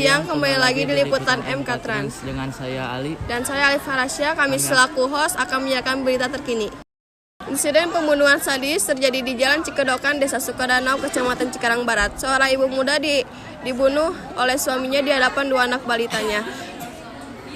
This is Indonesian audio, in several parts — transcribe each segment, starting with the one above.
siang, kembali lagi di Liputan MK Trans. Dengan saya Ali. Dan saya Alif Farasya, kami selaku host akan menyiarkan berita terkini. Insiden pembunuhan sadis terjadi di Jalan Cikedokan, Desa Sukadanau, Kecamatan Cikarang Barat. Seorang ibu muda dibunuh oleh suaminya di hadapan dua anak balitanya.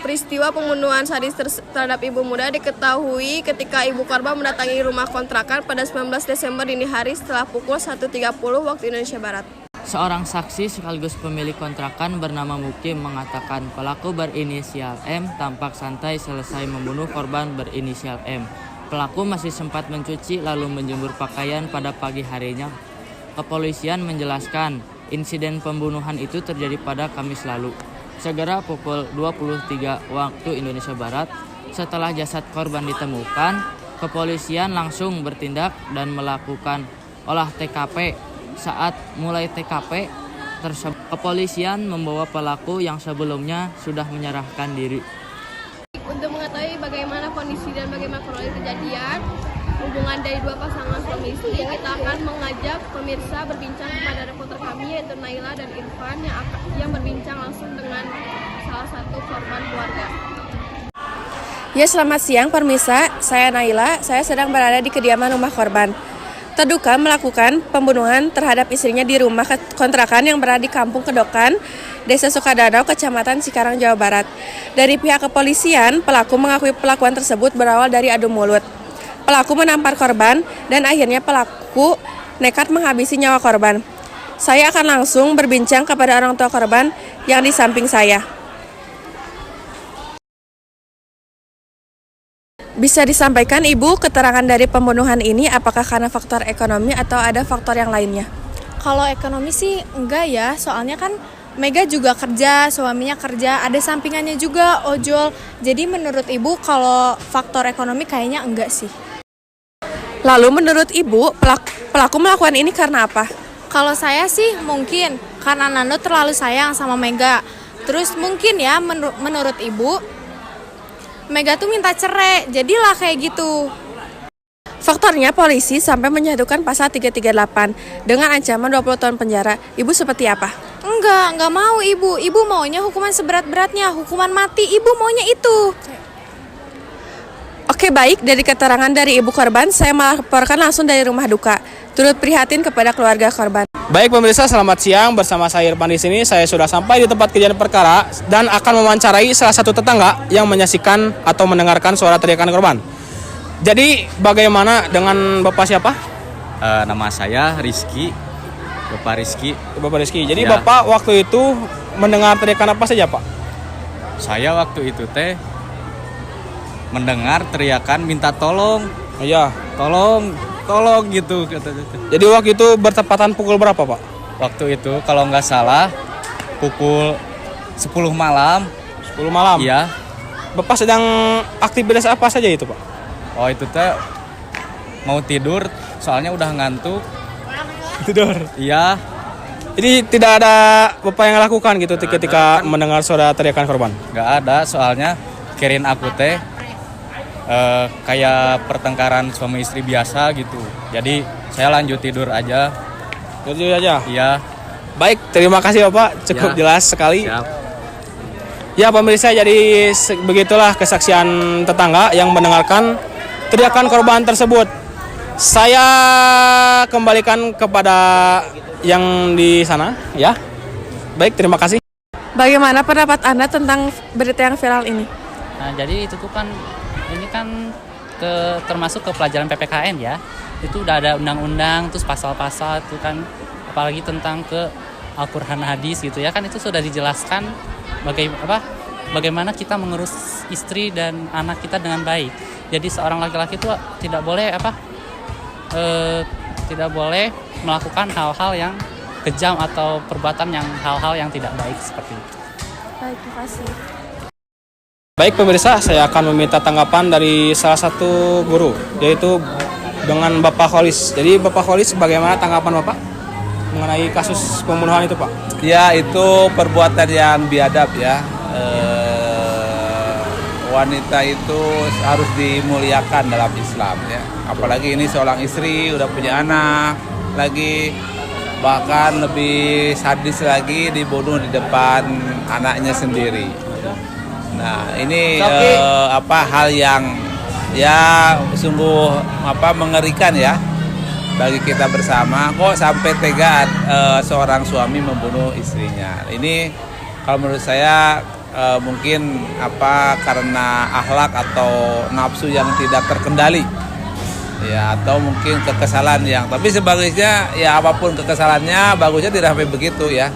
Peristiwa pembunuhan sadis terhadap ibu muda diketahui ketika ibu korban mendatangi rumah kontrakan pada 19 Desember dini hari setelah pukul 1.30 waktu Indonesia Barat. Seorang saksi sekaligus pemilik kontrakan bernama Mukim mengatakan pelaku berinisial M tampak santai selesai membunuh korban berinisial M. Pelaku masih sempat mencuci lalu menjemur pakaian pada pagi harinya. Kepolisian menjelaskan insiden pembunuhan itu terjadi pada Kamis lalu. Segera pukul 23 waktu Indonesia Barat, setelah jasad korban ditemukan, kepolisian langsung bertindak dan melakukan olah TKP. Saat mulai TKP tersebut, kepolisian membawa pelaku yang sebelumnya sudah menyerahkan diri. Untuk mengetahui bagaimana kondisi dan bagaimana kronologi kejadian hubungan dari dua pasangan suami istri, kita akan mengajak pemirsa berbincang kepada reporter kami yaitu Naila dan Irfan yang berbincang langsung dengan salah satu korban keluarga. Ya, selamat siang pemirsa, saya Naila, saya sedang berada di kediaman rumah korban. Terduga melakukan pembunuhan terhadap istrinya di rumah kontrakan yang berada di Kampung Kedokan, Desa Sukadanau, Kecamatan Cikarang, Jawa Barat. Dari pihak kepolisian, pelaku mengakui pelakuan tersebut berawal dari adu mulut. Pelaku menampar korban dan akhirnya pelaku nekat menghabisi nyawa korban. Saya akan langsung berbincang kepada orang tua korban yang di samping saya. Bisa disampaikan Ibu keterangan dari pembunuhan ini apakah karena faktor ekonomi atau ada faktor yang lainnya? Kalau ekonomi sih enggak ya, soalnya kan Mega juga kerja, suaminya kerja, ada sampingannya juga ojol. Jadi menurut Ibu kalau faktor ekonomi kayaknya enggak sih. Lalu menurut Ibu pelaku melakukan ini karena apa? Kalau saya sih mungkin karena Nando terlalu sayang sama Mega. Terus mungkin ya menurut Ibu Mega tuh minta cerai, jadilah kayak gitu. Faktornya polisi sampai menjatuhkan pasal 338 dengan ancaman 20 tahun penjara. Ibu seperti apa? Enggak mau Ibu. Ibu maunya hukuman seberat-beratnya, hukuman mati. Ibu maunya itu. Oke, baik, dari keterangan dari ibu korban, saya melaporkan langsung dari rumah duka. Turut prihatin kepada keluarga korban. Baik pemirsa, selamat siang. Bersama saya Irfan di sini. Saya sudah sampai di tempat kejadian perkara dan akan mewawancarai salah satu tetangga yang menyaksikan atau mendengarkan suara teriakan korban. Jadi bagaimana dengan Bapak siapa? Nama saya Rizky, Bapak Rizky. Bapak Rizky. Jadi ya. Bapak waktu itu mendengar teriakan apa saja, Pak? Saya waktu itu mendengar teriakan minta tolong. Iya. Tolong gitu katanya. Jadi waktu itu bertepatan pukul berapa, Pak? Waktu itu kalau nggak salah pukul 10 malam. 10 malam? Iya. Bapak sedang aktivitas apa saja itu, Pak? Oh itu mau tidur, soalnya udah ngantuk. Tidur? Iya. Jadi tidak ada Bapak yang lakukan gitu ketika mendengar suara teriakan korban? Nggak ada, soalnya kirain aku kayak pertengkaran suami istri biasa gitu. Jadi saya lanjut tidur aja. Tidur aja? Iya. Baik, terima kasih Bapak. Cukup jelas sekali. Siap. Ya pemirsa, jadi begitulah kesaksian tetangga yang mendengarkan teriakan korban tersebut. Saya kembalikan kepada yang di sana ya. Baik, terima kasih. Bagaimana pendapat Anda tentang berita yang viral ini? Nah, jadi itu tuh kan ini kan termasuk ke pelajaran PPKN ya. Itu udah ada undang-undang terus pasal-pasal itu kan, apalagi tentang ke Al-Qur'an hadis gitu ya kan, itu sudah dijelaskan bagaimana kita mengurus istri dan anak kita dengan baik. Jadi seorang laki-laki itu tidak boleh melakukan hal-hal yang kejam atau perbuatan yang hal-hal yang tidak baik seperti itu. Baik, terima kasih. Baik pemirsa, saya akan meminta tanggapan dari salah satu guru, yaitu dengan Bapak Kholis. Jadi Bapak Kholis, bagaimana tanggapan Bapak mengenai kasus pembunuhan itu, Pak? Ya, itu perbuatan yang biadab ya. Wanita itu harus dimuliakan dalam Islam ya. Apalagi ini seorang istri, udah punya anak, lagi bahkan lebih sadis lagi dibunuh di depan anaknya sendiri. Nah, ini hal yang ya sungguh mengerikan ya bagi kita bersama. Kok sampai tega seorang suami membunuh istrinya. Ini kalau menurut saya mungkin karena akhlak atau nafsu yang tidak terkendali. Ya, atau mungkin kekesalan tapi sebaliknya ya apapun kekesalannya bagusnya tidak sampai begitu ya.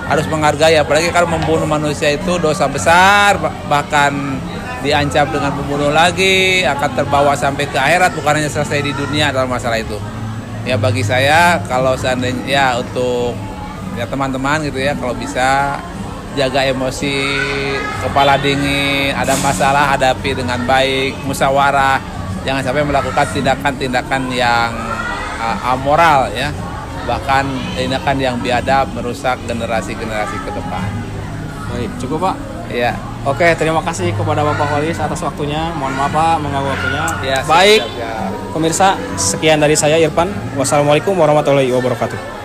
Harus menghargai, apalagi kalau membunuh manusia itu dosa besar, bahkan diancam dengan membunuh lagi, akan terbawa sampai ke akhirat, bukan hanya selesai di dunia dalam masalah itu. Ya bagi saya kalau seandainya ya untuk ya teman-teman gitu ya, kalau bisa jaga emosi, kepala dingin, ada masalah hadapi dengan baik, musyawarah, jangan sampai melakukan tindakan-tindakan yang amoral ya, bahkan tindakan yang biadab merusak generasi-generasi ke depan. Baik, cukup Pak. Ya. Oke, terima kasih kepada Bapak Holis atas waktunya. Mohon maaf Pak mengganggu waktunya. Ya, baik, siap. pemirsa, sekian dari saya Irfan. Wassalamualaikum warahmatullahi wabarakatuh.